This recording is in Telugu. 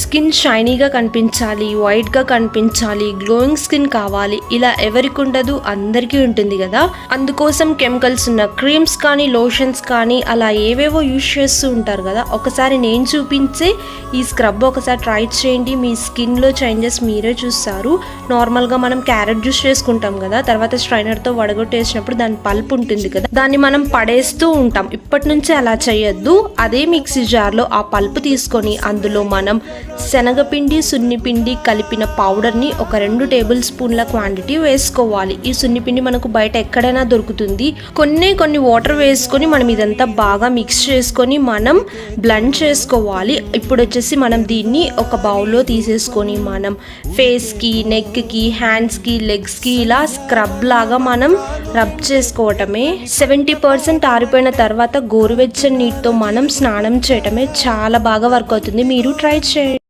స్కిన్ షైనీగా కనిపించాలి, వైట్గా కనిపించాలి, గ్లోయింగ్ స్కిన్ కావాలి, ఇలా ఎవరికి ఉండదు, అందరికీ ఉంటుంది కదా. అందుకోసం కెమికల్స్ ఉన్న క్రీమ్స్ కానీ లోషన్స్ కానీ అలా ఏవేవో యూజ్ చేస్తూ ఉంటారు కదా. ఒకసారి నేను చూపించే ఈ స్క్రబ్ ఒకసారి ట్రై చేయండి, మీ స్కిన్లో చేంజెస్ మీరే చూస్తారు. నార్మల్గా మనం క్యారెట్ జ్యూస్ చేసుకుంటాం కదా, తర్వాత స్ట్రైనర్తో వడగొట్టేసినప్పుడు దాని పల్ప్ ఉంటుంది కదా, దాన్ని మనం పడేస్తూ ఉంటాం. ఇప్పటి నుంచి అలా చేయొద్దు. అదే మిక్సీ జార్లో ఆ పల్ప్ తీసుకొని అందులో మనం శనగపిండి సున్నిపిండి కలిపిన పౌడర్ని ఒక 2 టేబుల్ స్పూన్ల క్వాంటిటీ వేసుకోవాలి. ఈ సున్నిపిండి మనకు బయట ఎక్కడైనా దొరుకుతుంది. కొన్ని వాటర్ వేసుకొని మనం ఇదంతా బాగా మిక్స్ చేసుకొని మనం బ్లెండ్ చేసుకోవాలి. ఇప్పుడు వచ్చేసి మనం దీన్ని ఒక బౌల్లో తీసేసుకొని మనం ఫేస్కి, నెక్కి, హ్యాండ్స్కి, లెగ్స్కి ఇలా స్క్రబ్ లాగా మనం రబ్ చేసుకోవటమే. 70% ఆరిపోయిన తర్వాత గోరువెచ్చని నీటితో మనం స్నానం చేయటమే చాలా బాగా వర్క్ అవుతుంది. మీరు ట్రై చేయండి.